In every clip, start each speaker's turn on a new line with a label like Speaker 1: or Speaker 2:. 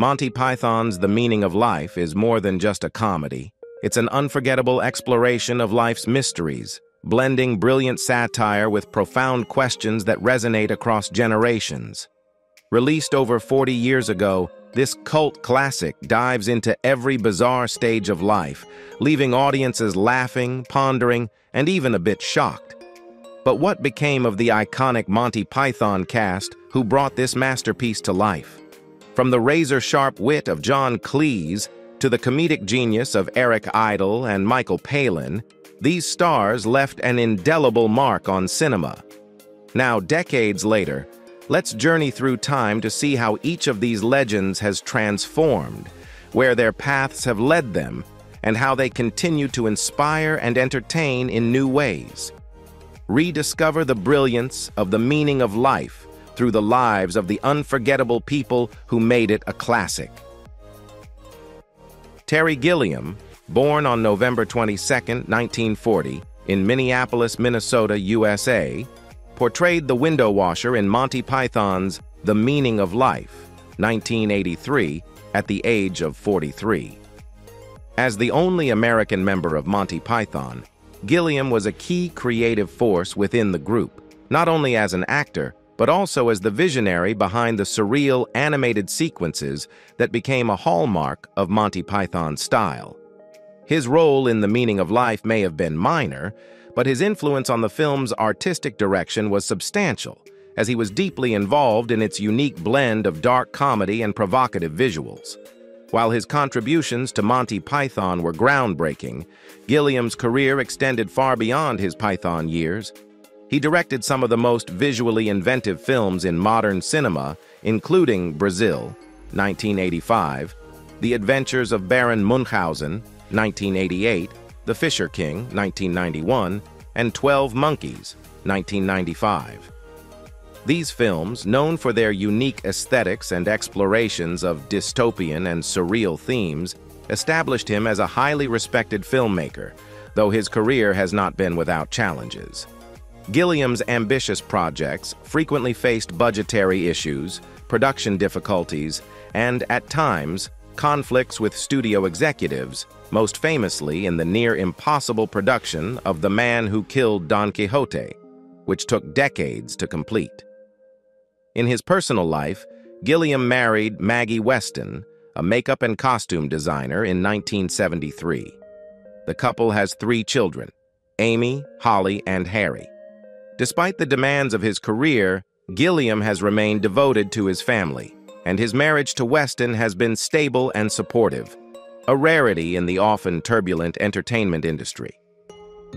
Speaker 1: Monty Python's The Meaning of Life is more than just a comedy. It's an unforgettable exploration of life's mysteries, blending brilliant satire with profound questions that resonate across generations. Released over 40 years ago, this cult classic dives into every bizarre stage of life, leaving audiences laughing, pondering, and even a bit shocked. But what became of the iconic Monty Python cast who brought this masterpiece to life? From the razor-sharp wit of John Cleese to the comedic genius of Eric Idle and Michael Palin, these stars left an indelible mark on cinema. Now, decades later, let's journey through time to see how each of these legends has transformed, where their paths have led them, and how they continue to inspire and entertain in new ways. Rediscover the brilliance of The Meaning of Life through the lives of the unforgettable people who made it a classic. Terry Gilliam, born on November 22, 1940, in Minneapolis, Minnesota, USA, portrayed the window washer in Monty Python's The Meaning of Life, 1983, at the age of 43. As the only American member of Monty Python, Gilliam was a key creative force within the group, not only as an actor, but also as the visionary behind the surreal animated sequences that became a hallmark of Monty Python's style. His role in The Meaning of Life may have been minor, but his influence on the film's artistic direction was substantial, as he was deeply involved in its unique blend of dark comedy and provocative visuals. While his contributions to Monty Python were groundbreaking, Gilliam's career extended far beyond his Python years. He directed some of the most visually inventive films in modern cinema, including Brazil, 1985, The Adventures of Baron Munchausen, 1988, The Fisher King, 1991, and 12 Monkeys, 1995. These films, known for their unique aesthetics and explorations of dystopian and surreal themes, established him as a highly respected filmmaker, though his career has not been without challenges. Gilliam's ambitious projects frequently faced budgetary issues, production difficulties, and, at times, conflicts with studio executives, most famously in the near-impossible production of The Man Who Killed Don Quixote, which took decades to complete. In his personal life, Gilliam married Maggie Weston, a makeup and costume designer, in 1973. The couple has 3 children, Amy, Holly, and Harry. Despite the demands of his career, Gilliam has remained devoted to his family, and his marriage to Weston has been stable and supportive, a rarity in the often turbulent entertainment industry.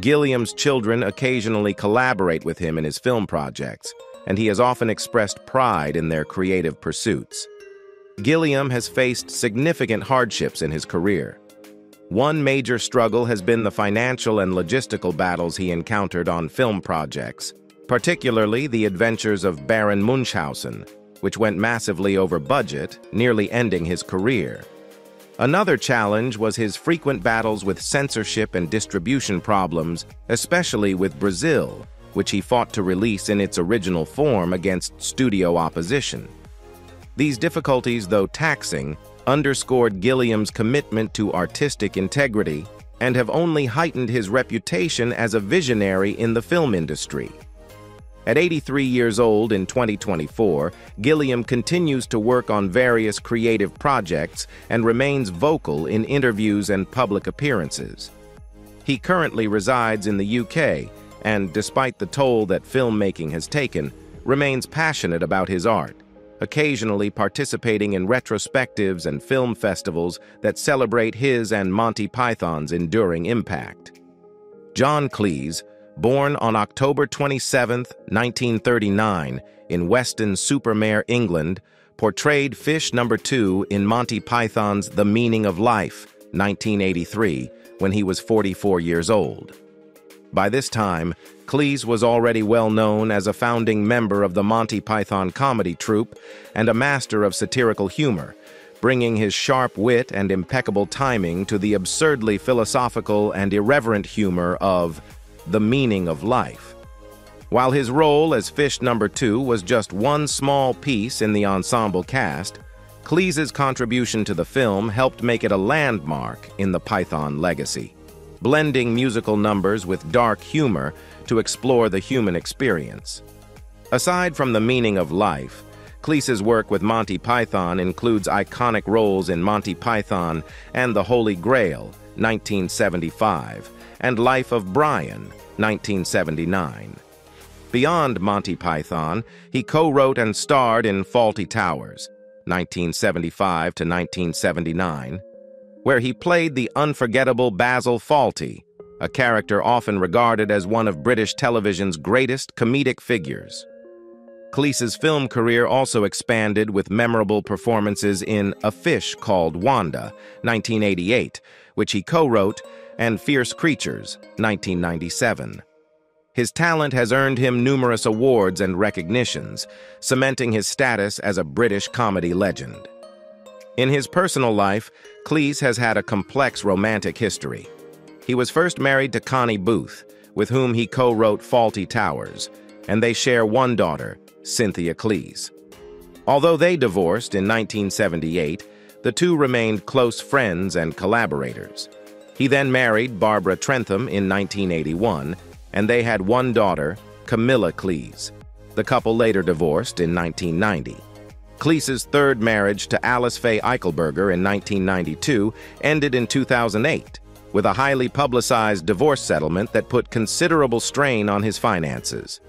Speaker 1: Gilliam's children occasionally collaborate with him in his film projects, and he has often expressed pride in their creative pursuits. Gilliam has faced significant hardships in his career. One major struggle has been the financial and logistical battles he encountered on film projects, particularly The Adventures of Baron Munchausen, which went massively over budget, nearly ending his career. Another challenge was his frequent battles with censorship and distribution problems, especially with Brazil, which he fought to release in its original form against studio opposition. These difficulties, though taxing, underscored Gilliam's commitment to artistic integrity and have only heightened his reputation as a visionary in the film industry. At 83 years old in 2024, Gilliam continues to work on various creative projects and remains vocal in interviews and public appearances. He currently resides in the UK and, despite the toll that filmmaking has taken, remains passionate about his art, occasionally participating in retrospectives and film festivals that celebrate his and Monty Python's enduring impact. John Cleese, born on October 27, 1939, in Weston-super-Mare, England, portrayed Fish No. 2 in Monty Python's The Meaning of Life, 1983, when he was 44 years old. By this time, Cleese was already well known as a founding member of the Monty Python comedy troupe and a master of satirical humor, bringing his sharp wit and impeccable timing to the absurdly philosophical and irreverent humor of The Meaning of Life. While his role as Fish No. 2 was just one small piece in the ensemble cast, Cleese's contribution to the film helped make it a landmark in the Python legacy, blending musical numbers with dark humor to explore the human experience. Aside from the meaning of life, Cleese's work with Monty Python includes iconic roles in Monty Python and the Holy Grail, 1975, and Life of Brian, 1979. Beyond Monty Python, he co-wrote and starred in Fawlty Towers, 1975 to 1979, where he played the unforgettable Basil Fawlty, a character often regarded as one of British television's greatest comedic figures. Cleese's film career also expanded with memorable performances in A Fish Called Wanda, 1988, which he co-wrote, and Fierce Creatures, 1997. His talent has earned him numerous awards and recognitions, cementing his status as a British comedy legend. In his personal life, Cleese has had a complex romantic history. He was first married to Connie Booth, with whom he co-wrote Fawlty Towers, and they share one daughter, Cynthia Cleese. Although they divorced in 1978, the two remained close friends and collaborators. He then married Barbara Trentham in 1981, and they had one daughter, Camilla Cleese. The couple later divorced in 1990. Cleese's third marriage to Alice Faye Eichelberger in 1992 ended in 2008, with a highly publicized divorce settlement that put considerable strain on his finances.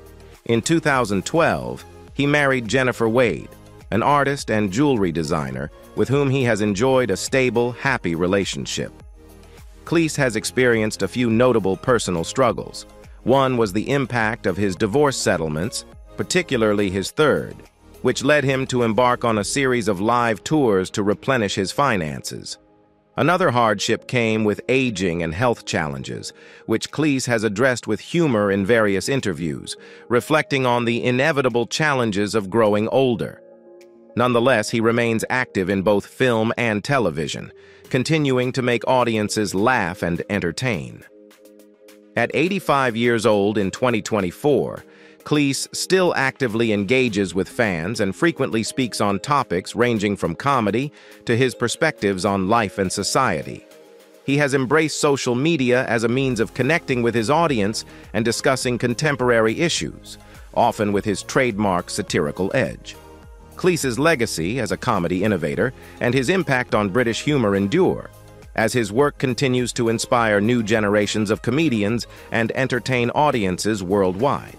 Speaker 1: In 2012, he married Jennifer Wade, an artist and jewelry designer with whom he has enjoyed a stable, happy relationship. Cleese has experienced a few notable personal struggles. One was the impact of his divorce settlements, particularly his third, which led him to embark on a series of live tours to replenish his finances. Another hardship came with aging and health challenges, which Cleese has addressed with humor in various interviews, reflecting on the inevitable challenges of growing older. Nonetheless, he remains active in both film and television, continuing to make audiences laugh and entertain. At 85 years old in 2024, Cleese still actively engages with fans and frequently speaks on topics ranging from comedy to his perspectives on life and society. He has embraced social media as a means of connecting with his audience and discussing contemporary issues, often with his trademark satirical edge. Cleese's legacy as a comedy innovator and his impact on British humor endure, as his work continues to inspire new generations of comedians and entertain audiences worldwide.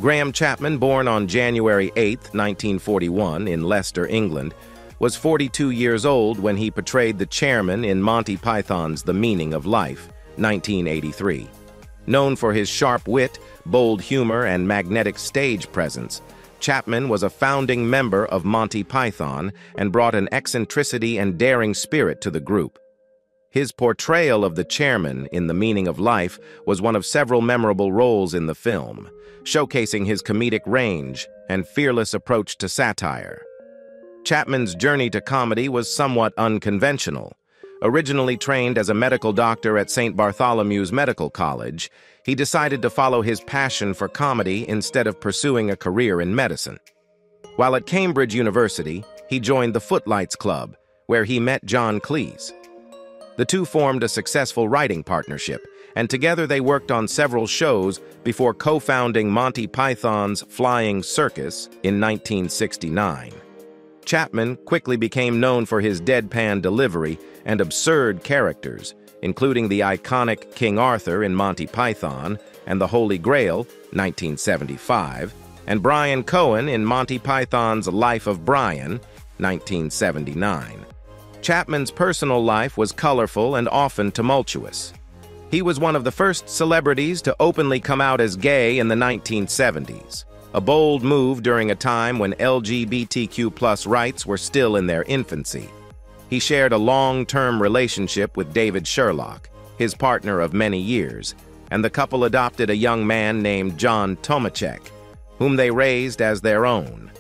Speaker 1: Graham Chapman, born on January 8, 1941, in Leicester, England, was 42 years old when he portrayed the chairman in Monty Python's The Meaning of Life, 1983. Known for his sharp wit, bold humor, and magnetic stage presence, Chapman was a founding member of Monty Python and brought an eccentricity and daring spirit to the group. His portrayal of the chairman in The Meaning of Life was one of several memorable roles in the film, showcasing his comedic range and fearless approach to satire. Chapman's journey to comedy was somewhat unconventional. Originally trained as a medical doctor at St. Bartholomew's Medical College, he decided to follow his passion for comedy instead of pursuing a career in medicine. While at Cambridge University, he joined the Footlights Club, where he met John Cleese. The two formed a successful writing partnership, and together they worked on several shows before co-founding Monty Python's Flying Circus in 1969. Chapman quickly became known for his deadpan delivery and absurd characters, including the iconic King Arthur in Monty Python and the Holy Grail, 1975, and Brian Cohen in Monty Python's Life of Brian, 1979. Chapman's personal life was colorful and often tumultuous. He was one of the first celebrities to openly come out as gay in the 1970s, a bold move during a time when LGBTQ+ rights were still in their infancy. He shared a long-term relationship with David Sherlock, his partner of many years, and the couple adopted a young man named John Tomachek, whom they raised as their own.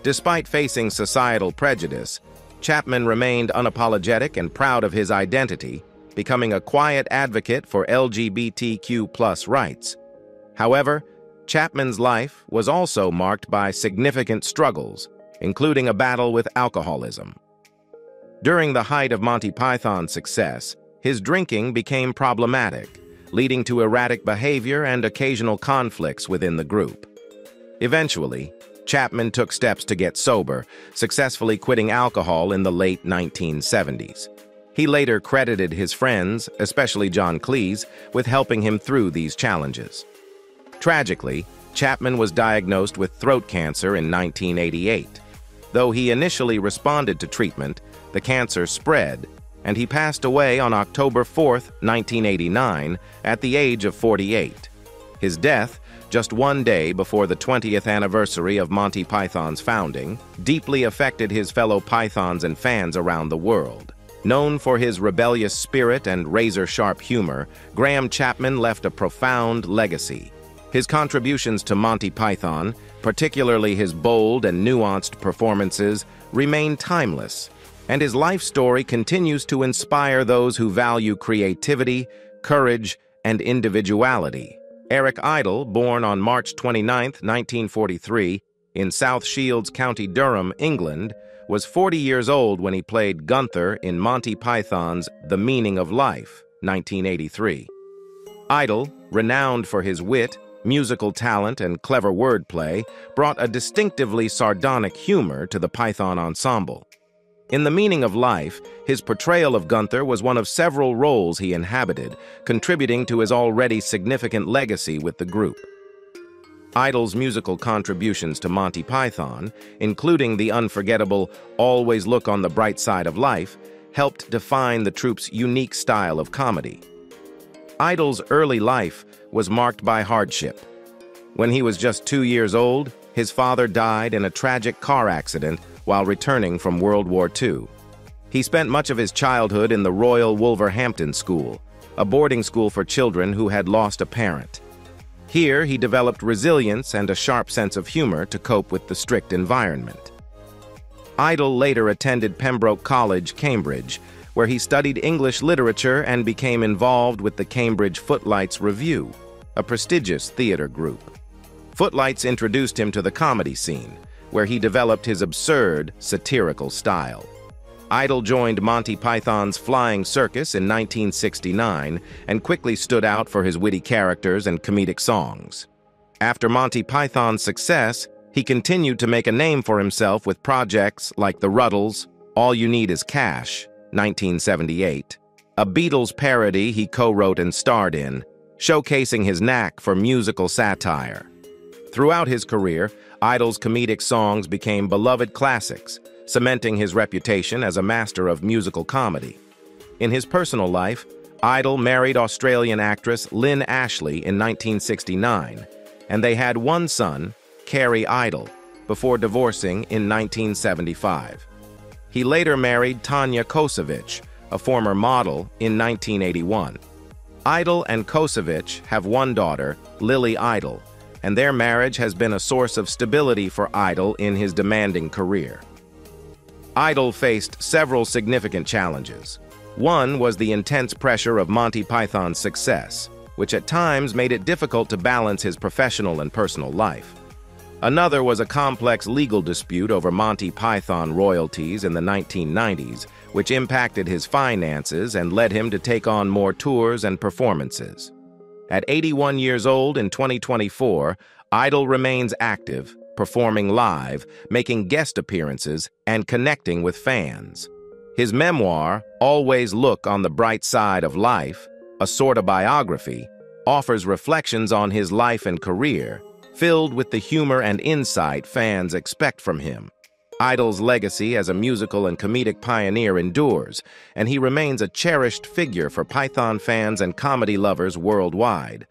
Speaker 1: Despite facing societal prejudice, Chapman remained unapologetic and proud of his identity, becoming a quiet advocate for LGBTQ+ rights. However, Chapman's life was also marked by significant struggles, including a battle with alcoholism. During the height of Monty Python's success, his drinking became problematic, leading to erratic behavior and occasional conflicts within the group. Eventually, Chapman took steps to get sober, successfully quitting alcohol in the late 1970s. He later credited his friends, especially John Cleese, with helping him through these challenges. Tragically, Chapman was diagnosed with throat cancer in 1988. Though he initially responded to treatment, the cancer spread, and he passed away on October 4, 1989, at the age of 48. His death, just one day before the 20th anniversary of Monty Python's founding, deeply affected his fellow Pythons and fans around the world. Known for his rebellious spirit and razor-sharp humor, Graham Chapman left a profound legacy. His contributions to Monty Python, particularly his bold and nuanced performances, remain timeless, and his life story continues to inspire those who value creativity, courage, and individuality. Eric Idle, born on March 29, 1943, in South Shields, County Durham, England, was 40 years old when he played Gunther in Monty Python's The Meaning of Life, 1983. Idle, renowned for his wit, musical talent, and clever wordplay, brought a distinctively sardonic humor to the Python ensemble. In The Meaning of Life, his portrayal of Gunther was one of several roles he inhabited, contributing to his already significant legacy with the group. Idle's musical contributions to Monty Python, including the unforgettable "Always Look on the Bright Side of Life," helped define the troupe's unique style of comedy. Idle's early life was marked by hardship. When he was just 2 years old, his father died in a tragic car accident while returning from World War II. He spent much of his childhood in the Royal Wolverhampton School, a boarding school for children who had lost a parent. Here, he developed resilience and a sharp sense of humor to cope with the strict environment. Idle later attended Pembroke College, Cambridge, where he studied English literature and became involved with the Cambridge Footlights Revue, a prestigious theater group. Footlights introduced him to the comedy scene, where he developed his absurd, satirical style. Idle joined Monty Python's Flying Circus in 1969 and quickly stood out for his witty characters and comedic songs. After Monty Python's success, he continued to make a name for himself with projects like The Ruddles, All You Need Is Cash, 1978, a Beatles parody he co-wrote and starred in, showcasing his knack for musical satire. Throughout his career, Idle's comedic songs became beloved classics, cementing his reputation as a master of musical comedy. In his personal life, Idle married Australian actress Lynn Ashley in 1969, and they had one son, Carrie Idle, before divorcing in 1975. He later married Tanya Kosevich, a former model, in 1981. Idle and Kosevich have one daughter, Lily Idle, and their marriage has been a source of stability for Idle in his demanding career. Idle faced several significant challenges. One was the intense pressure of Monty Python's success, which at times made it difficult to balance his professional and personal life. Another was a complex legal dispute over Monty Python royalties in the 1990s, which impacted his finances and led him to take on more tours and performances. At 81 years old in 2024, Idle remains active, performing live, making guest appearances, and connecting with fans. His memoir, Always Look on the Bright Side of Life, a sort of biography, offers reflections on his life and career, filled with the humor and insight fans expect from him. Idle's legacy as a musical and comedic pioneer endures, and he remains a cherished figure for Python fans and comedy lovers worldwide.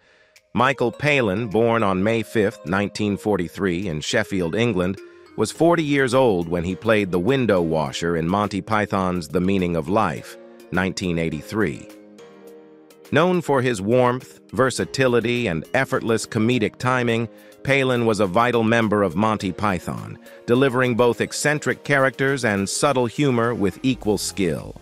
Speaker 1: Michael Palin, born on May 5, 1943, in Sheffield, England, was 40 years old when he played the window washer in Monty Python's The Meaning of Life, 1983. Known for his warmth, versatility, and effortless comedic timing, Palin was a vital member of Monty Python, delivering both eccentric characters and subtle humor with equal skill.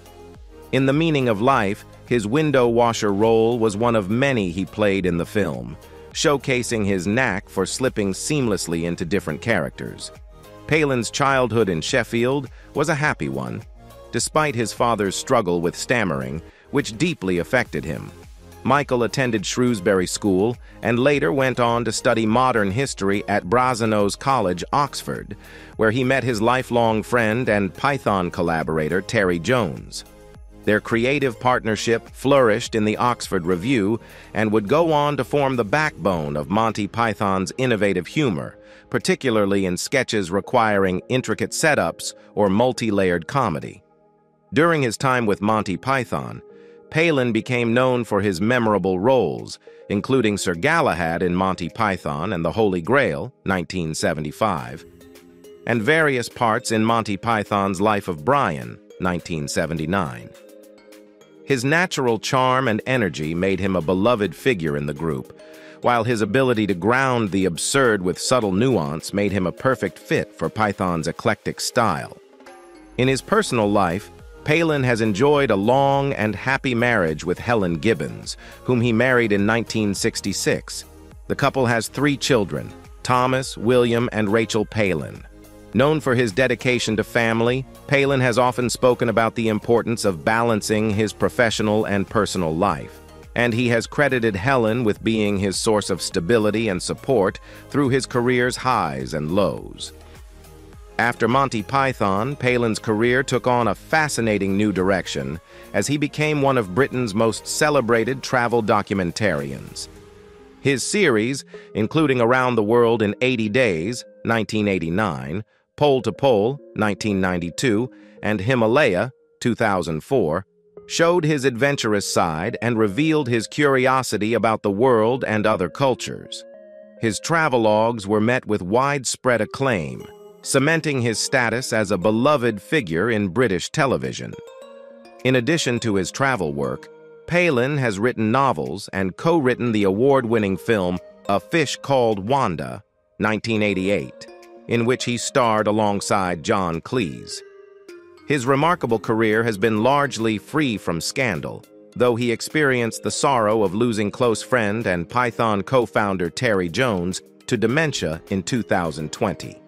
Speaker 1: In The Meaning of Life, his window washer role was one of many he played in the film, showcasing his knack for slipping seamlessly into different characters. Palin's childhood in Sheffield was a happy one. despite his father's struggle with stammering, which deeply affected him. Michael attended Shrewsbury School and later went on to study modern history at Brasenose College, Oxford, where he met his lifelong friend and Python collaborator Terry Jones. Their creative partnership flourished in the Oxford Review and would go on to form the backbone of Monty Python's innovative humor, particularly in sketches requiring intricate setups or multi-layered comedy. During his time with Monty Python, Palin became known for his memorable roles, including Sir Galahad in Monty Python and the Holy Grail, 1975, and various parts in Monty Python's Life of Brian, 1979. His natural charm and energy made him a beloved figure in the group, while his ability to ground the absurd with subtle nuance made him a perfect fit for Python's eclectic style. In his personal life, Palin has enjoyed a long and happy marriage with Helen Gibbons, whom he married in 1966. The couple has 3 children, Thomas, William, and Rachel Palin. Known for his dedication to family, Palin has often spoken about the importance of balancing his professional and personal life, and he has credited Helen with being his source of stability and support through his career's highs and lows. After Monty Python, Palin's career took on a fascinating new direction as he became one of Britain's most celebrated travel documentarians. His series, including Around the World in 80 Days, 1989, Pole to Pole, 1992, and Himalaya, 2004, showed his adventurous side and revealed his curiosity about the world and other cultures. His travelogues were met with widespread acclaim, cementing his status as a beloved figure in British television. In addition to his travel work, Palin has written novels and co-written the award-winning film A Fish Called Wanda, 1988, in which he starred alongside John Cleese. His remarkable career has been largely free from scandal, though he experienced the sorrow of losing close friend and Python co-founder Terry Jones to dementia in 2020.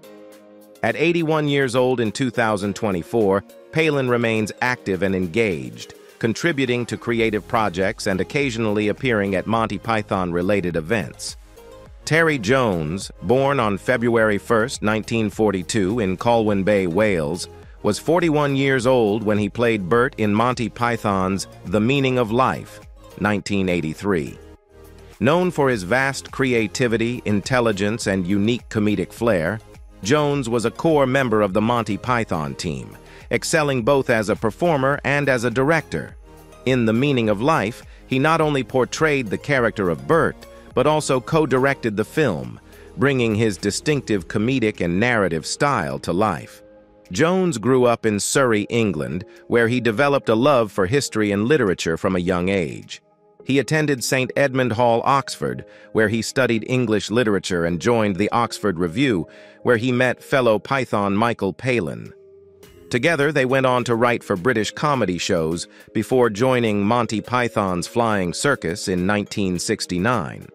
Speaker 1: At 81 years old in 2024, Palin remains active and engaged, contributing to creative projects and occasionally appearing at Monty Python-related events. Terry Jones, born on February 1, 1942 in Colwyn Bay, Wales, was 41 years old when he played Bert in Monty Python's The Meaning of Life, 1983. Known for his vast creativity, intelligence, and unique comedic flair, Jones was a core member of the Monty Python team, excelling both as a performer and as a director. In The Meaning of Life, he not only portrayed the character of Bert, but also co-directed the film, bringing his distinctive comedic and narrative style to life. Jones grew up in Surrey, England, where he developed a love for history and literature from a young age. He attended St. Edmund Hall, Oxford, where he studied English literature and joined the Oxford Review, where he met fellow Python Michael Palin. Together, they went on to write for British comedy shows before joining Monty Python's Flying Circus in 1969.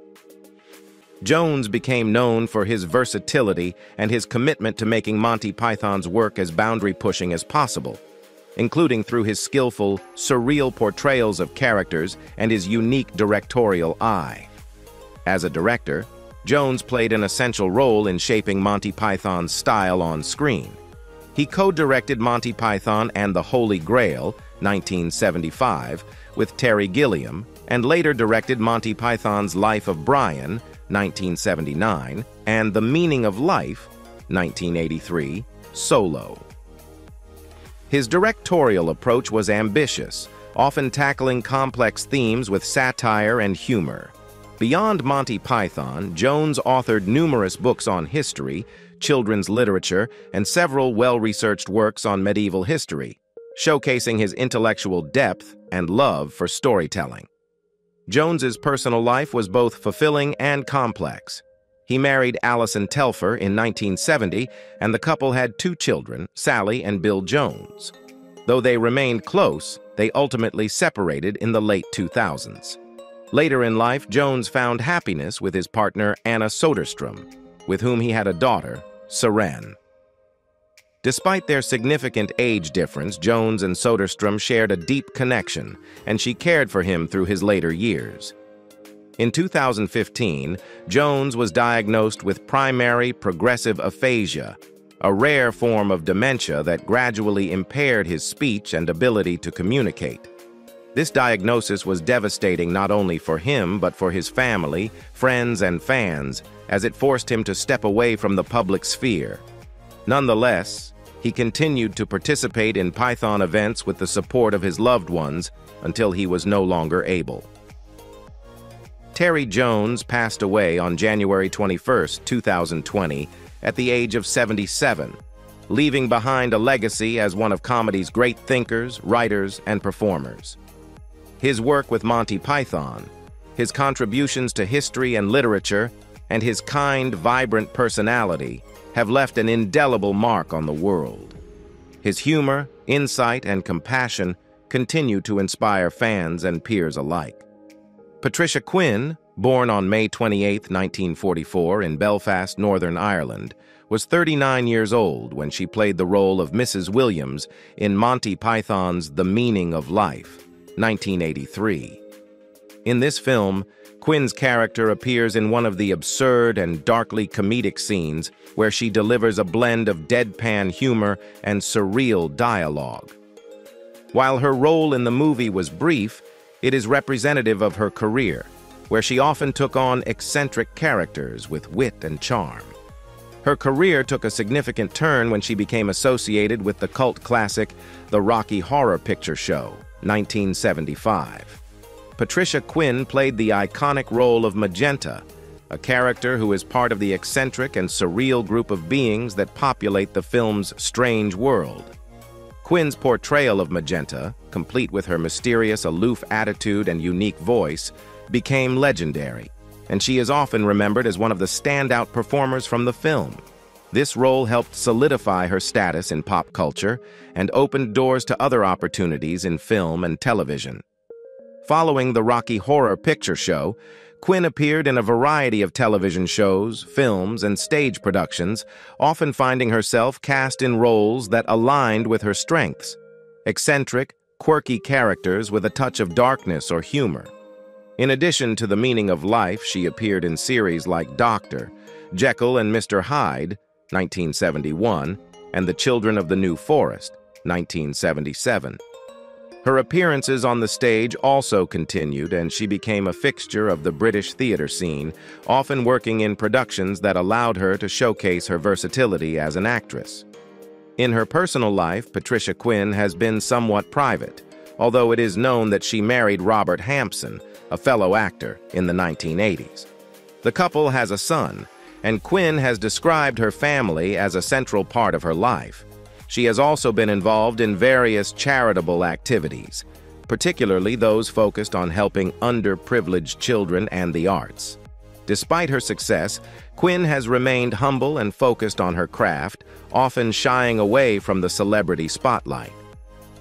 Speaker 1: Jones became known for his versatility and his commitment to making Monty Python's work as boundary-pushing as possible, including through his skillful, surreal portrayals of characters and his unique directorial eye. As a director, Jones played an essential role in shaping Monty Python's style on screen. He co-directed Monty Python and the Holy Grail, 1975, with Terry Gilliam, and later directed Monty Python's Life of Brian, 1979, and The Meaning of Life, 1983, solo. His directorial approach was ambitious, often tackling complex themes with satire and humor. Beyond Monty Python, Jones authored numerous books on history, children's literature, and several well-researched works on medieval history, showcasing his intellectual depth and love for storytelling. Jones's personal life was both fulfilling and complex. He married Alison Telfer in 1970, and the couple had 2 children, Sally and Bill Jones. Though they remained close, they ultimately separated in the late 2000s. Later in life, Jones found happiness with his partner Anna Soderstrom, with whom he had a daughter, Seren. Despite their significant age difference, Jones and Soderstrom shared a deep connection, and she cared for him through his later years. In 2015, Jones was diagnosed with primary progressive aphasia, a rare form of dementia that gradually impaired his speech and ability to communicate. This diagnosis was devastating not only for him but for his family, friends, and fans, as it forced him to step away from the public sphere. Nonetheless, he continued to participate in Python events with the support of his loved ones until he was no longer able. Terry Jones passed away on January 21, 2020, at the age of 77, leaving behind a legacy as one of comedy's great thinkers, writers, and performers. His work with Monty Python, his contributions to history and literature, and his kind, vibrant personality have left an indelible mark on the world. His humor, insight, and compassion continue to inspire fans and peers alike. Patricia Quinn, born on May 28, 1944 in Belfast, Northern Ireland, was 39 years old when she played the role of Mrs. Williams in Monty Python's The Meaning of Life, 1983. In this film, Quinn's character appears in one of the absurd and darkly comedic scenes where she delivers a blend of deadpan humor and surreal dialogue. While her role in the movie was brief, it is representative of her career, where she often took on eccentric characters with wit and charm. Her career took a significant turn when she became associated with the cult classic The Rocky Horror Picture Show, 1975. Patricia Quinn played the iconic role of Magenta, a character who is part of the eccentric and surreal group of beings that populate the film's strange world. Quinn's portrayal of Magenta, complete with her mysterious, aloof attitude and unique voice, became legendary, and she is often remembered as one of the standout performers from the film. This role helped solidify her status in pop culture and opened doors to other opportunities in film and television. Following the Rocky Horror Picture Show, Quinn appeared in a variety of television shows, films, and stage productions, often finding herself cast in roles that aligned with her strengths: eccentric, quirky characters with a touch of darkness or humor. In addition to The Meaning of Life, she appeared in series like Dr. Jekyll and Mr. Hyde, 1971, and The Children of the New Forest, 1977. Her appearances on the stage also continued, and she became a fixture of the British theater scene, often working in productions that allowed her to showcase her versatility as an actress. In her personal life, Patricia Quinn has been somewhat private, although it is known that she married Robert Hampson, a fellow actor, in the 1980s. The couple has a son, and Quinn has described her family as a central part of her life. She has also been involved in various charitable activities, particularly those focused on helping underprivileged children and the arts. Despite her success, Quinn has remained humble and focused on her craft, often shying away from the celebrity spotlight.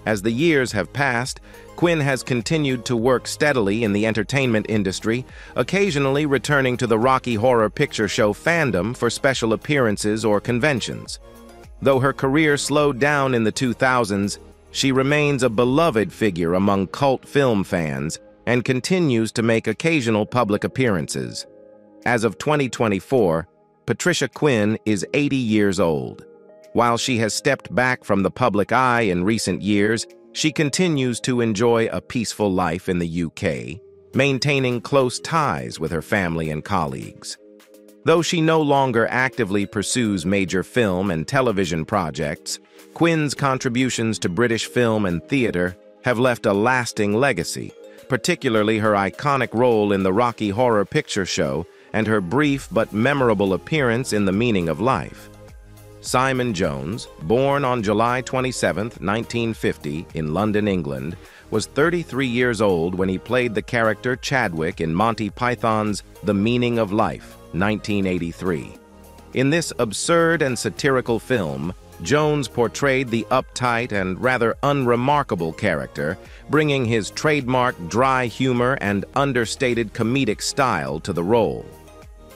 Speaker 1: As the years have passed, Quinn has continued to work steadily in the entertainment industry, occasionally returning to the Rocky Horror Picture Show fandom for special appearances or conventions. Though her career slowed down in the 2000s, she remains a beloved figure among cult film fans and continues to make occasional public appearances. As of 2024, Patricia Quinn is 80 years old. While she has stepped back from the public eye in recent years, she continues to enjoy a peaceful life in the UK, maintaining close ties with her family and colleagues. Though she no longer actively pursues major film and television projects, Quinn's contributions to British film and theater have left a lasting legacy, particularly her iconic role in the Rocky Horror Picture Show and her brief but memorable appearance in The Meaning of Life. Simon Jones, born on July 27, 1950, in London, England, was 33 years old when he played the character Chadwick in Monty Python's The Meaning of Life, 1983. In this absurd and satirical film, Jones portrayed the uptight and rather unremarkable character, bringing his trademark dry humor and understated comedic style to the role.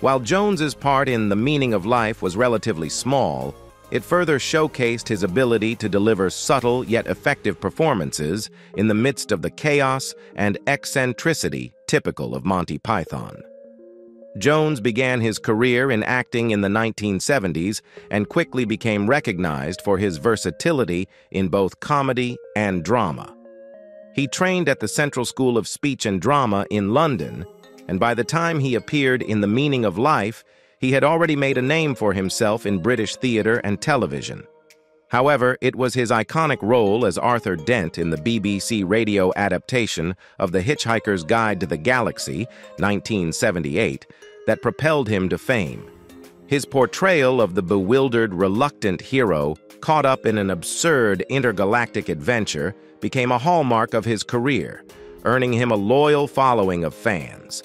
Speaker 1: While Jones's part in The Meaning of Life was relatively small, It further showcased his ability to deliver subtle yet effective performances in the midst of the chaos and eccentricity typical of Monty Python. Jones began his career in acting in the 1970s and quickly became recognized for his versatility in both comedy and drama. He trained at the Central School of Speech and Drama in London, and by the time he appeared in The Meaning of Life, he had already made a name for himself in British theater and television. However, it was his iconic role as Arthur Dent in the BBC radio adaptation of The Hitchhiker's Guide to the Galaxy, 1978, that propelled him to fame. His portrayal of the bewildered, reluctant hero caught up in an absurd intergalactic adventure became a hallmark of his career, earning him a loyal following of fans.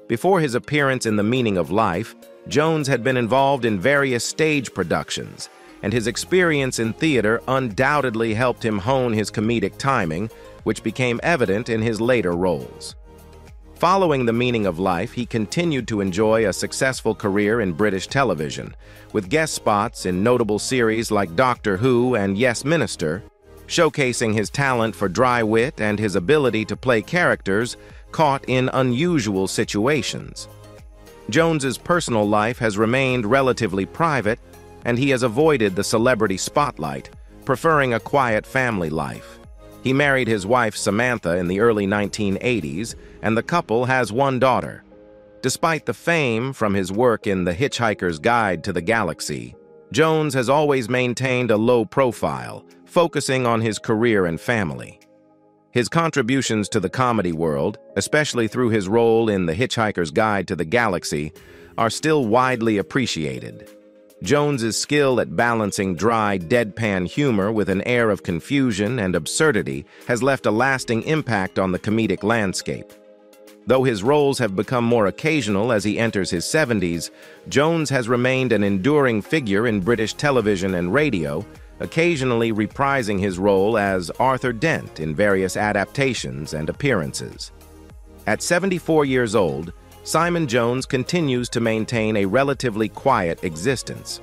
Speaker 1: Before his appearance in The Meaning of Life, Jones had been involved in various stage productions, and his experience in theater undoubtedly helped him hone his comedic timing, which became evident in his later roles. Following The Meaning of Life, he continued to enjoy a successful career in British television, with guest spots in notable series like Doctor Who and Yes Minister, showcasing his talent for dry wit and his ability to play characters caught in unusual situations. Jones's personal life has remained relatively private, and he has avoided the celebrity spotlight, preferring a quiet family life. He married his wife Samantha in the early 1980s, and the couple has one daughter. Despite the fame from his work in The Hitchhiker's Guide to the Galaxy, Jones has always maintained a low profile, focusing on his career and family. His contributions to the comedy world, especially through his role in The Hitchhiker's Guide to the Galaxy, are still widely appreciated. Jones's skill at balancing dry, deadpan humor with an air of confusion and absurdity has left a lasting impact on the comedic landscape. Though his roles have become more occasional as he enters his 70s, Jones has remained an enduring figure in British television and radio, occasionally reprising his role as Arthur Dent in various adaptations and appearances. At 74 years old, Simon Jones continues to maintain a relatively quiet existence.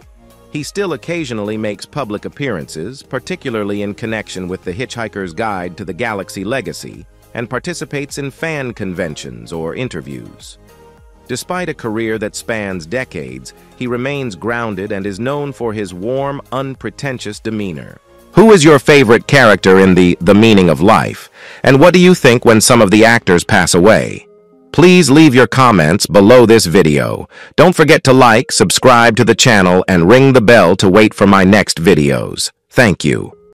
Speaker 1: He still occasionally makes public appearances, particularly in connection with The Hitchhiker's Guide to the Galaxy legacy, and participates in fan conventions or interviews. Despite a career that spans decades, he remains grounded and is known for his warm, unpretentious demeanor. Who is your favorite character in The Meaning of Life? And what do you think when some of the actors pass away? Please leave your comments below this video. Don't forget to like, subscribe to the channel, and ring the bell to wait for my next videos. Thank you.